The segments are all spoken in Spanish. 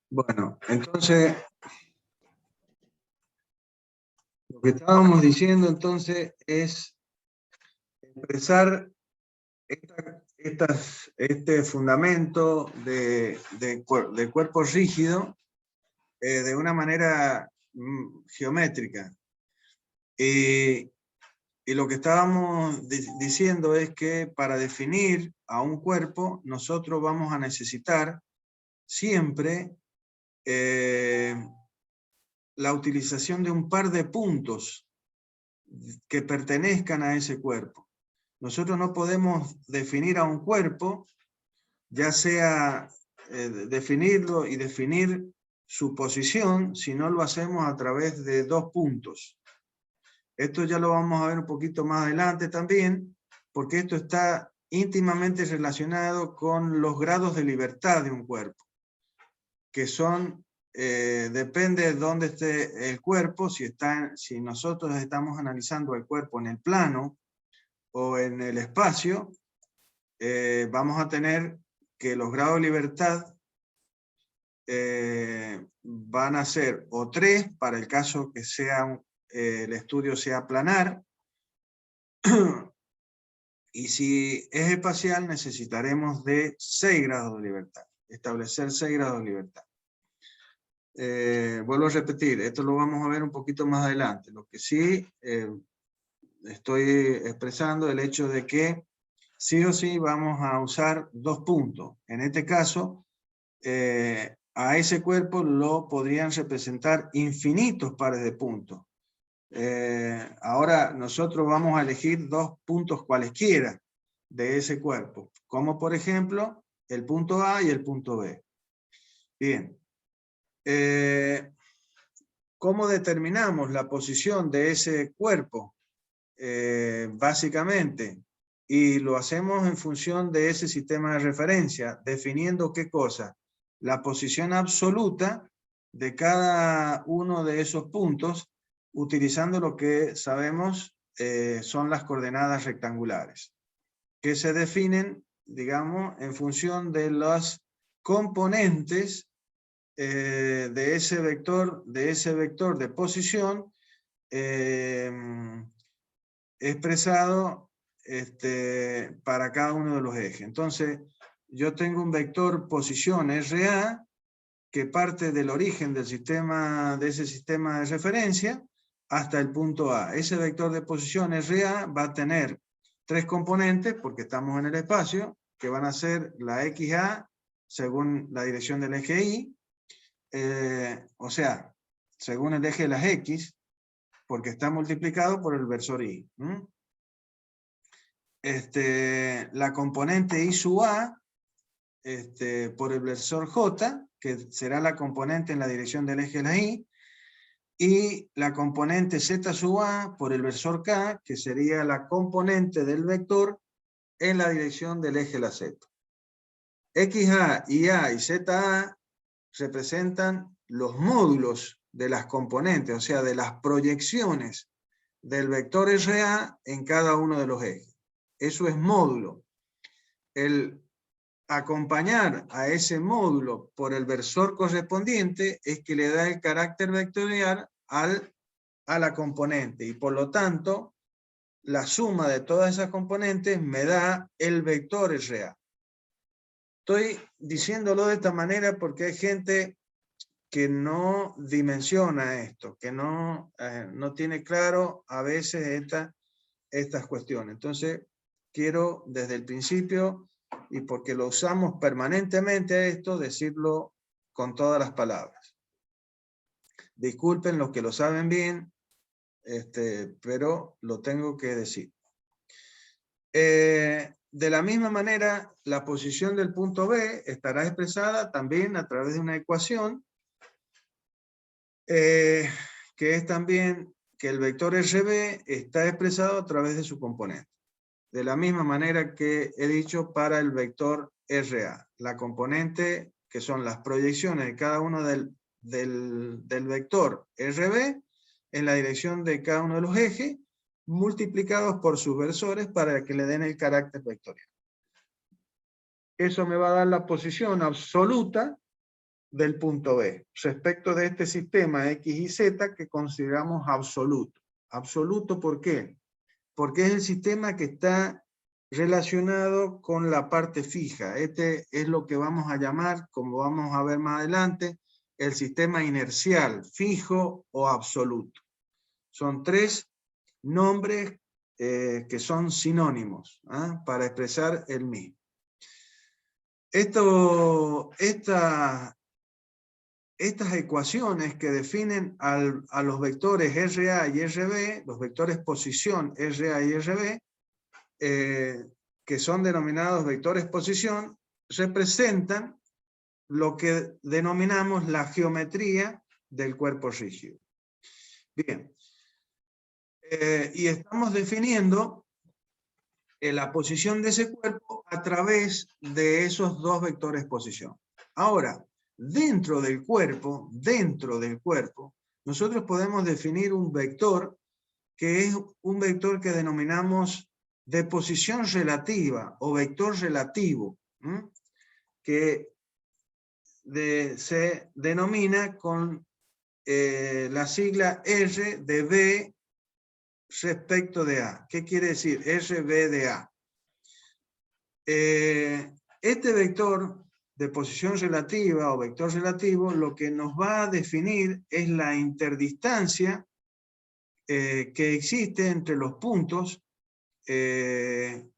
Bueno, entonces, lo que estábamos diciendo entonces es expresar este fundamento de cuerpo rígido de una manera geométrica. Y lo que estábamos diciendo es que para definir a un cuerpo, nosotros vamos a necesitar siempre la utilización de un par de puntos que pertenezcan a ese cuerpo. Nosotros no podemos definir a un cuerpo, ya sea definirlo y definir su posición, si no lo hacemos a través de dos puntos. Esto ya lo vamos a ver un poquito más adelante también, porque esto está íntimamente relacionado con los grados de libertad de un cuerpo, que son, depende de dónde esté el cuerpo, si nosotros estamos analizando el cuerpo en el plano o en el espacio, vamos a tener que los grados de libertad van a ser o 3, para el caso que sea el estudio sea planar, y si es espacial necesitaremos de 6 grados de libertad, establecer 6 grados de libertad. Vuelvo a repetir, esto lo vamos a ver un poquito más adelante. Lo que sí estoy expresando el hecho de que sí o sí vamos a usar dos puntos. En este caso, a ese cuerpo lo podrían representar infinitos pares de puntos. Ahora nosotros vamos a elegir dos puntos cualesquiera de ese cuerpo, como por ejemplo el punto A y el punto B. Bien. ¿Cómo determinamos la posición de ese cuerpo? Básicamente, y lo hacemos en función de ese sistema de referencia, definiendo ¿qué cosa? La posición absoluta de cada uno de esos puntos, utilizando lo que sabemos son las coordenadas rectangulares, que se definen, digamos, en función de los componentes de ese vector de posición expresado para cada uno de los ejes. Entonces, yo tengo un vector posición RA que parte del origen del sistema, de ese sistema de referencia hasta el punto A. Ese vector de posición RA va a tener 3 componentes, porque estamos en el espacio, que van a ser la XA según la dirección del eje Y, o sea, según el eje de las X, porque está multiplicado por el versor Y. La componente I sub A por el versor J, que será la componente en la dirección del eje de la Y, y la componente Z sub A por el versor K, que sería la componente del vector en la dirección del eje de la Z. XA, IA y ZA representan los módulos de las componentes, o sea, de las proyecciones del vector RA en cada uno de los ejes. Eso es módulo. El acompañar a ese módulo por el versor correspondiente es que le da el carácter vectorial a la componente, y por lo tanto la suma de todas esas componentes me da el vector RA. Estoy diciéndolo de esta manera porque hay gente que no dimensiona esto, que no tiene claro a veces estas cuestiones. Entonces, quiero desde el principio, y porque lo usamos permanentemente esto, decirlo con todas las palabras. Disculpen los que lo saben bien, pero lo tengo que decir. De la misma manera, la posición del punto B estará expresada también a través de una ecuación, que es también que el vector RB está expresado a través de su componente. De la misma manera que he dicho para el vector RA. La componente, que son las proyecciones de cada uno del vector RB en la dirección de cada uno de los ejes, multiplicados por sus versores para que le den el carácter vectorial. Eso me va a dar la posición absoluta del punto B, respecto de este sistema X y Z que consideramos absoluto. Absoluto, ¿por qué? Porque es el sistema que está relacionado con la parte fija. Este es lo que vamos a llamar, como vamos a ver más adelante, el sistema inercial, fijo o absoluto. Son tres nombres que son sinónimos para expresar el mismo. Estas ecuaciones que definen a los vectores RA y RB, los vectores posición RA y RB, que son denominados vectores posición, representan lo que denominamos la geometría del cuerpo rígido. Bien, y estamos definiendo la posición de ese cuerpo a través de esos dos vectores posición. Ahora, dentro del cuerpo, nosotros podemos definir un vector que es un vector que denominamos de posición relativa o vector relativo, que se denomina con la sigla R de B respecto de A. ¿Qué quiere decir? RB de A. Este vector de posición relativa o vector relativo lo que nos va a definir es la interdistancia que existe entre los puntos del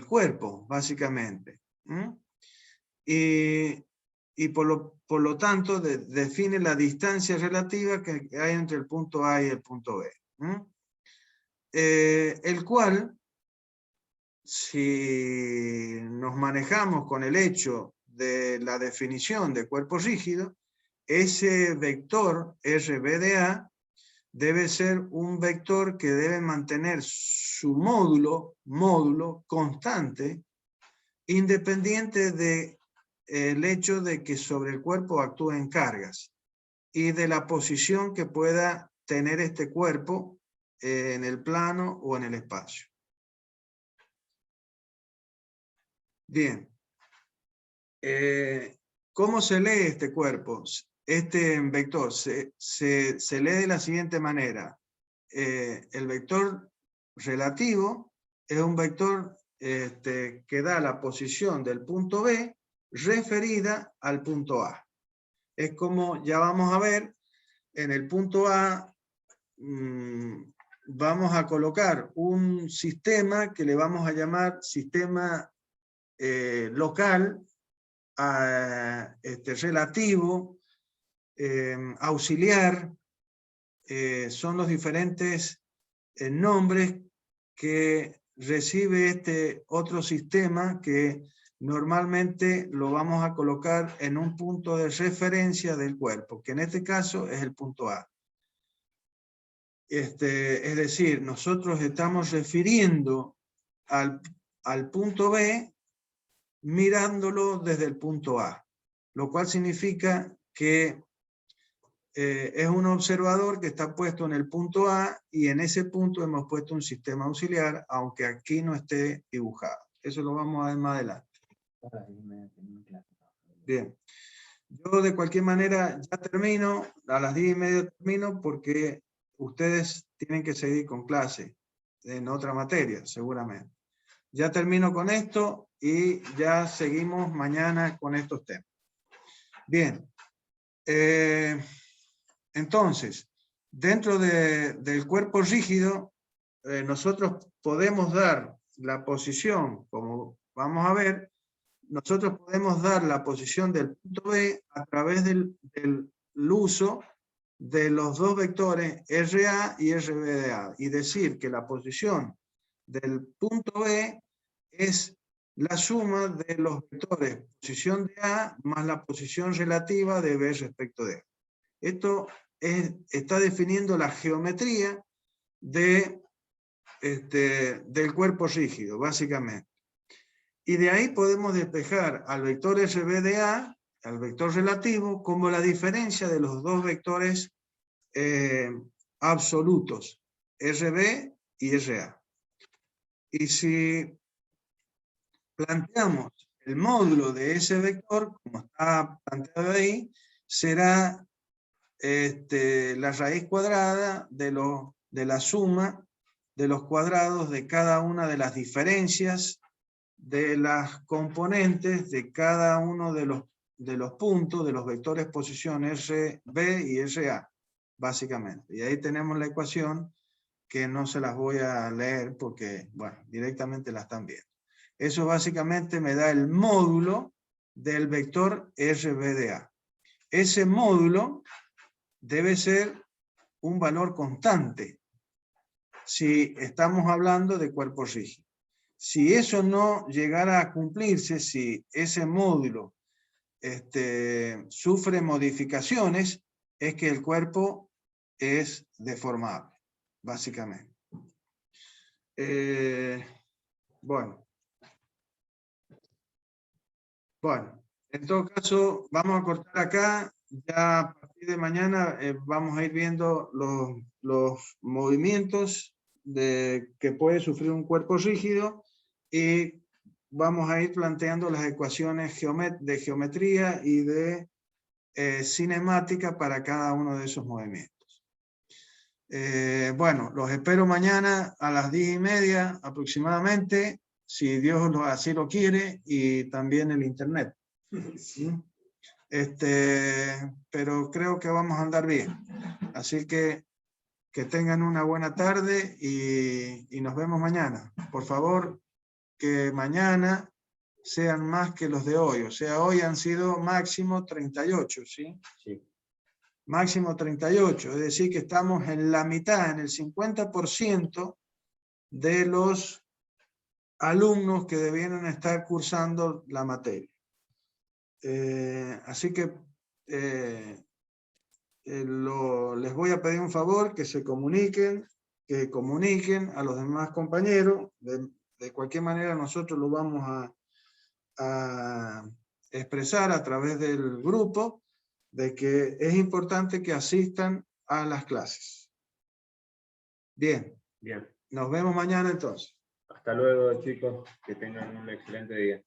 cuerpo, básicamente. Y por lo tanto define la distancia relativa que hay entre el punto A y el punto B. El cual, si nos manejamos con el hecho de la definición de cuerpo rígido, ese vector RB de A debe ser un vector que debe mantener su módulo constante, independiente del hecho de que sobre el cuerpo actúen cargas y de la posición que pueda tener este cuerpo en el plano o en el espacio. Bien. ¿Cómo se lee este cuerpo? Este vector se lee de la siguiente manera. El vector relativo es un vector que da la posición del punto B referida al punto A. Es como ya vamos a ver, en el punto A vamos a colocar un sistema que le vamos a llamar sistema local, relativo, auxiliar, son los diferentes nombres que recibe este otro sistema que normalmente lo vamos a colocar en un punto de referencia del cuerpo, que en este caso es el punto A. Es decir, nosotros estamos refiriendo al punto B mirándolo desde el punto A, lo cual significa que es un observador que está puesto en el punto A y en ese punto hemos puesto un sistema auxiliar, aunque aquí no esté dibujado. Eso lo vamos a ver más adelante. Bien. Yo de cualquier manera ya termino, a las 10:30 termino porque ustedes tienen que seguir con clase en otra materia, seguramente. Ya termino con esto y ya seguimos mañana con estos temas. Bien. Entonces, dentro del cuerpo rígido, nosotros podemos dar la posición, como vamos a ver, nosotros podemos dar la posición del punto B a través del uso de los dos vectores RA y RB de A, y decir que la posición del punto B es la suma de los vectores posición de A más la posición relativa de B respecto de A. Esto está definiendo la geometría del cuerpo rígido, básicamente. Y de ahí podemos despejar al vector RB de A, al vector relativo, como la diferencia de los dos vectores absolutos, RB y RA. Y si planteamos el módulo de ese vector, como está planteado ahí, será la raíz cuadrada de la suma de los cuadrados de cada una de las diferencias de las componentes de cada uno de los puntos, de los vectores posición RB y RA, básicamente. Y ahí tenemos la ecuación que no se las voy a leer porque, bueno, directamente la están viendo. Eso básicamente me da el módulo del vector RB de A. Ese módulo debe ser un valor constante si estamos hablando de cuerpos rígidos. Si eso no llegara a cumplirse, si ese módulo sufre modificaciones, es que el cuerpo es deformable, básicamente. Bueno, en todo caso, vamos a cortar acá. Ya a partir de mañana vamos a ir viendo los movimientos que puede sufrir un cuerpo rígido y vamos a ir planteando las ecuaciones de geometría y de cinemática para cada uno de esos movimientos. Bueno, los espero mañana a las 10:30 aproximadamente, si Dios así lo quiere, y también el internet. ¿Sí? Pero creo que vamos a andar bien. Así que tengan una buena tarde y nos vemos mañana. Por favor, que mañana sean más que los de hoy. O sea, hoy han sido máximo 38, ¿sí? Sí. Máximo 38, es decir, que estamos en la mitad, en el 50% de los alumnos que debieron estar cursando la materia. Así que les voy a pedir un favor, que se comuniquen, que comuniquen a los demás compañeros. De cualquier manera nosotros lo vamos a expresar a través del grupo, de que es importante que asistan a las clases. Bien. Bien. Nos vemos mañana entonces. Hasta luego, chicos. Que tengan un excelente día.